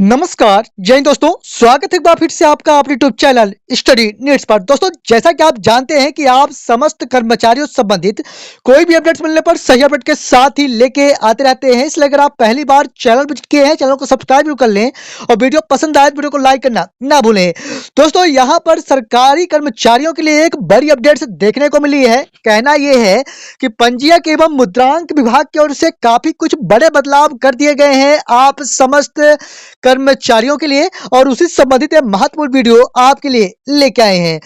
नमस्कार जय हिंद दोस्तों, स्वागत है एक बार फिर से आपका अपने यूट्यूब चैनल स्टडी नीड्स पर। दोस्तों, जैसा कि आप जानते हैं कि आप समस्त कर्मचारियों से संबंधित कोई भी अपडेट्स मिलने पर सही अपडेट के साथ ही लेके आते रहते हैं। इसलिए अगर आप पहली बार चैनल विजिट किए हैं, चैनल को सब्सक्राइब भी कर लें और वीडियो पसंद आए तो वीडियो को लाइक करना ना भूलें। दोस्तों, यहाँ पर सरकारी कर्मचारियों के लिए एक बड़ी अपडेट देखने को मिली है। कहना यह है कि पंजीयक एवं मुद्रांक विभाग की ओर से काफी कुछ बड़े बदलाव कर दिए गए हैं आप समस्त कर्मचारियों के लिए, और उसी से संबंधित महत्वपूर्ण वीडियो आपके लिए लेके आए हैं।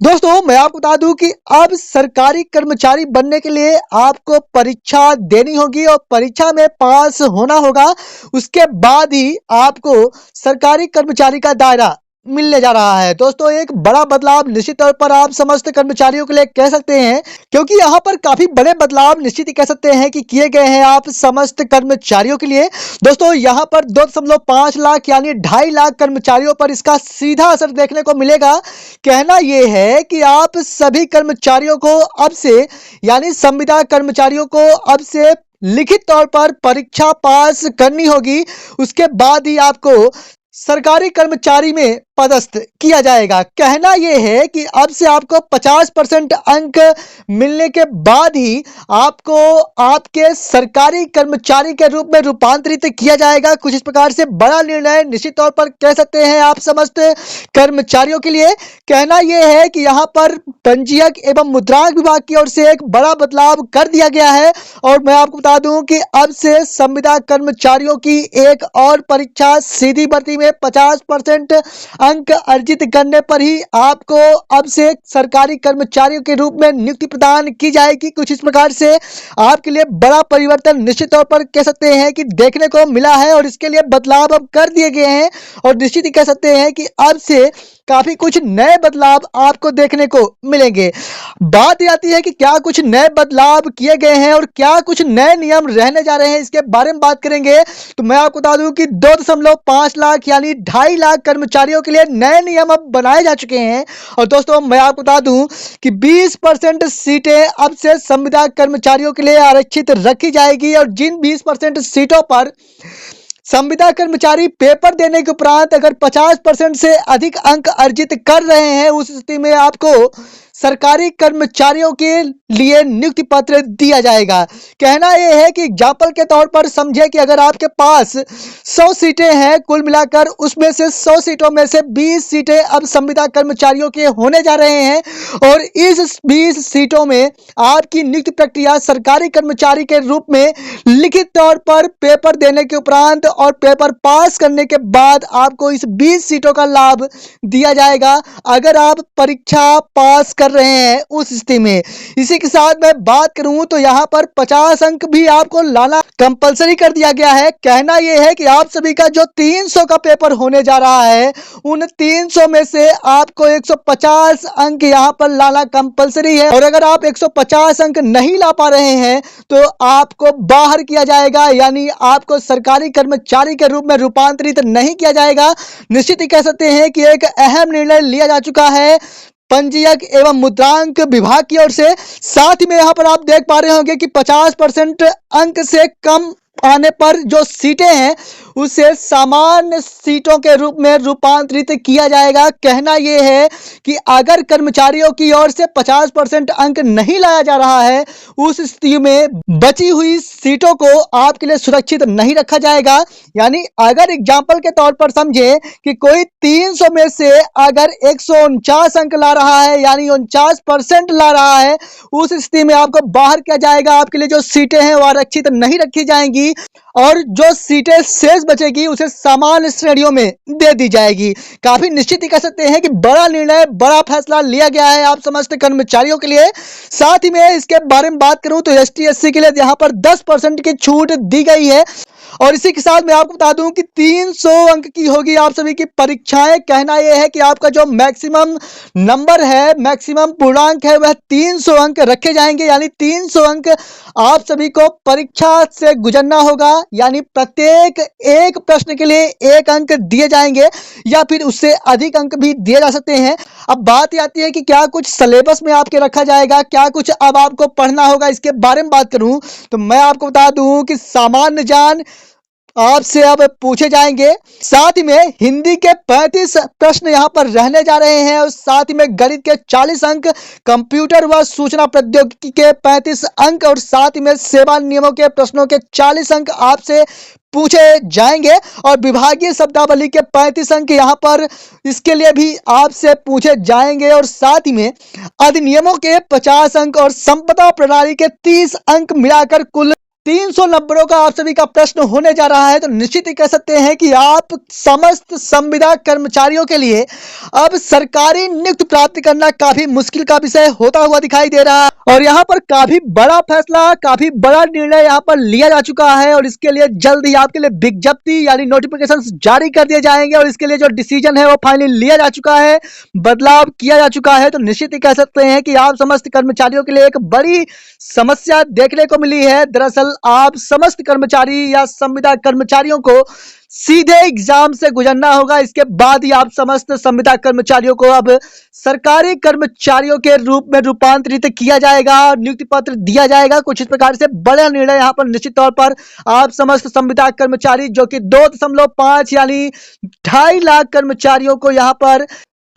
दोस्तों, मैं आपको बता दूं कि अब सरकारी कर्मचारी बनने के लिए आपको परीक्षा देनी होगी और परीक्षा में पास होना होगा। उसके बाद ही आपको सरकारी कर्मचारी का दायरा मिलने जा रहा है। दोस्तों, एक बड़ा बदलाव निश्चित तौर पर आप समस्त कर्मचारियों के लिए कह सकते हैं, क्योंकि यहाँ पर काफी बड़े बदलाव निश्चित ही कह सकते हैं कि किए गए हैं आप समस्त कर्मचारियों के लिए। दोस्तों, यहाँ पर 2.5 लाख यानी 2.5 लाख कर्मचारियों पर इसका सीधा असर देखने को मिलेगा। कहना यह है कि आप सभी कर्मचारियों को अब से यानी संविदा कर्मचारियों को अब से लिखित तौर पर परीक्षा पास करनी होगी। उसके बाद ही आपको सरकारी कर्मचारी में पदस्थ किया जाएगा। कहना यह है कि अब से आपको 50% अंक मिलने के बाद ही आपको आपके सरकारी कर्मचारी के रूप में रूपांतरित किया जाएगा। कुछ इस प्रकार से बड़ा निर्णय निश्चित तौर पर कह सकते हैं आप समस्त कर्मचारियों के लिए। कहना यह है कि यहाँ पर पंजीयक एवं मुद्रांक विभाग की ओर से एक बड़ा बदलाव कर दिया गया है। और मैं आपको बता दूं कि अब से संविदा कर्मचारियों की एक और परीक्षा सीधी भर्ती में 50% अंक अर्जित करने पर ही आपको अब से सरकारी कर्मचारियों के रूप में नियुक्ति प्रदान की जाएगी। कुछ इस प्रकार से आपके लिए बड़ा परिवर्तन निश्चित तौर पर कह सकते हैं कि देखने को मिला है, और इसके लिए बदलाव अब कर दिए गए हैं। और निश्चित ही कह सकते हैं कि अब से काफी कुछ नए बदलाव आपको देखने को मिलेंगे। बात आती है कि क्या कुछ नए बदलाव किए गए हैं और क्या कुछ नए नियम रहने जा रहे हैं, इसके बारे में बात करेंगे। तो मैं आपको बता दूं कि 2.5 लाख यानी 2.5 लाख कर्मचारियों के लिए नए नियम अब बनाए जा चुके हैं। और दोस्तों, मैं आपको बता दूं कि 20% सीटें अब से संविदा कर्मचारियों के लिए आरक्षित रखी जाएगी, और जिन 20% सीटों पर संविदा कर्मचारी पेपर देने के उपरांत अगर 50% से अधिक अंक अर्जित कर रहे हैं, उस स्थिति में आपको सरकारी कर्मचारियों के लिए नियुक्ति पत्र दिया जाएगा। कहना यह है कि एग्जाम्पल के तौर पर समझे कि अगर आपके पास 100 सीटें हैं कुल मिलाकर, उसमें से 100 सीटों में से 20 सीटें अब संविदा कर्मचारियों के होने जा रहे हैं, और इस 20 सीटों में आपकी नियुक्ति प्रक्रिया सरकारी कर्मचारी के रूप में लिखित तौर पर पेपर देने के उपरांत और पेपर पास करने के बाद आपको इस 20 सीटों का लाभ दिया जाएगा अगर आप परीक्षा पास कर रहे हैं उस स्थिति में। इसी के साथ मैं बात करूं तो यहाँ पर 50 अंक भी आपको लाना कंपलसरी कर दिया गया है। कहना यह है कि आप सभी का जो 300 का पेपर होने जा रहा है, उन 300 में से आपको 150 अंक यहाँ पर लाना कंपलसरी है, और अगर आप 150 अंक नहीं ला पा रहे हैं तो आपको बाहर किया जाएगा, यानी आपको सरकारी कर्मचारी के रूप में रूपांतरित नहीं किया जाएगा। निश्चित ही कह सकते हैं कि एक अहम निर्णय लिया जा चुका है पंजीयक एवं मुद्रांक विभाग की ओर से। साथ ही में यहाँ पर आप देख पा रहे होंगे कि 50% अंक से कम आने पर जो सीटें हैं उसे सामान्य सीटों के रूप में रूपांतरित किया जाएगा। कहना यह है कि अगर कर्मचारियों की ओर से 50% अंक नहीं लाया जा रहा है, उस स्थिति में बची हुई सीटों को आपके लिए सुरक्षित नहीं रखा जाएगा। यानी अगर एग्जाम्पल के तौर पर समझे कि कोई 300 में से अगर 149 अंक ला रहा है, यानी 49% ला रहा है, उस स्थिति में आपको बाहर किया जाएगा। आपके लिए जो सीटें हैं वो आरक्षित नहीं रखी जाएंगी, और जो सीटें शेष बचेगी उसे सामान्य श्रेणियों में दे दी जाएगी। काफी निश्चित ही कह सकते हैं कि बड़ा निर्णय, बड़ा फैसला लिया गया है आप समस्त कर्मचारियों के लिए। साथ ही में इसके बारे में बात करूं तो ST SC के लिए यहाँ पर 10% की छूट दी गई है। और इसी के साथ मैं आपको बता दूं कि 300 अंक की होगी आप सभी की परीक्षाएं। कहना यह है कि आपका जो मैक्सिमम नंबर है, मैक्सिमम पूर्णांक है, वह 300 अंक रखे जाएंगे, यानी 300 अंक आप सभी को परीक्षा से गुजरना होगा। यानी प्रत्येक एक प्रश्न के लिए 1 अंक दिए जाएंगे, या फिर उससे अधिक अंक भी दिए जा सकते हैं। अब बात आती है कि क्या कुछ सिलेबस में आपके रखा जाएगा, क्या कुछ अब आपको पढ़ना होगा। इसके बारे में बात करूं तो मैं आपको बता दूं कि सामान्य ज्ञान आपसे अब पूछे जाएंगे। साथ ही में हिंदी के 35 प्रश्न यहाँ पर रहने जा रहे हैं और साथ ही में गणित के 40 अंक, कंप्यूटर व सूचना प्रौद्योगिकी के 35 अंक और साथ ही में सेवा नियमों के प्रश्नों के 40 अंक आपसे पूछे जाएंगे और विभागीय शब्दावली के 35 अंक यहाँ पर इसके लिए भी आपसे पूछे जाएंगे और साथ ही में अधिनियमों के 50 अंक और संपदा प्रणाली के 30 अंक मिलाकर कुल 300 नंबरों का आप सभी का प्रश्न होने जा रहा है। तो निश्चित ही कह सकते हैं कि आप समस्त संविदा कर्मचारियों के लिए अब सरकारी नियुक्ति प्राप्त करना काफी मुश्किल का विषय होता हुआ दिखाई दे रहा है और यहाँ पर काफी बड़ा फैसला, काफी बड़ा निर्णय यहाँ पर लिया जा चुका है और इसके लिए जल्द ही आपके लिए विज्ञप्ति यानी नोटिफिकेशन जारी कर दिए जाएंगे और इसके लिए जो डिसीजन है वो फाइनली लिया जा चुका है, बदलाव किया जा चुका है। तो निश्चित ही कह सकते हैं कि आप समस्त कर्मचारियों के लिए एक बड़ी समस्या देखने को मिली है। दरअसल आप समस्त कर्मचारी या संविदा कर्मचारियों को सीधे एग्जाम से गुजरना होगा। इसके बाद ही आप समस्त संविदा कर्मचारियों को अब सरकारी कर्मचारियों के रूप में रूपांतरित किया जाएगा, नियुक्ति पत्र दिया जाएगा। कुछ इस प्रकार से बड़ा निर्णय यहाँ पर निश्चित तौर पर आप समस्त संविदा कर्मचारी जो कि 2.5 यानी 2.5 लाख कर्मचारियों को यहाँ पर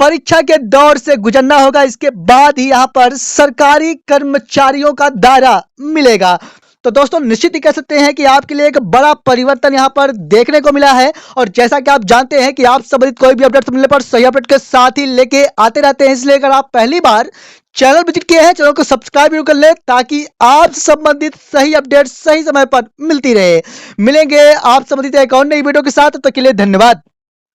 परीक्षा के दौर से गुजरना होगा। इसके बाद ही यहाँ पर सरकारी कर्मचारियों का दायरा मिलेगा। तो दोस्तों निश्चित ही कह सकते हैं कि आपके लिए एक बड़ा परिवर्तन यहाँ पर देखने को मिला है और जैसा कि आप जानते हैं कि आप संबंधित कोई भी अपडेट मिलने पर सही अपडेट के साथ ही लेके आते रहते हैं। इसलिए अगर आप पहली बार चैनल विजिट किए हैं, चैनल को सब्सक्राइब जरूर कर ले ताकि आप संबंधित सही अपडेट सही समय पर मिलती रहे। मिलेंगे आप संबंधित एक और नई वीडियो के साथ, तो के लिए धन्यवाद।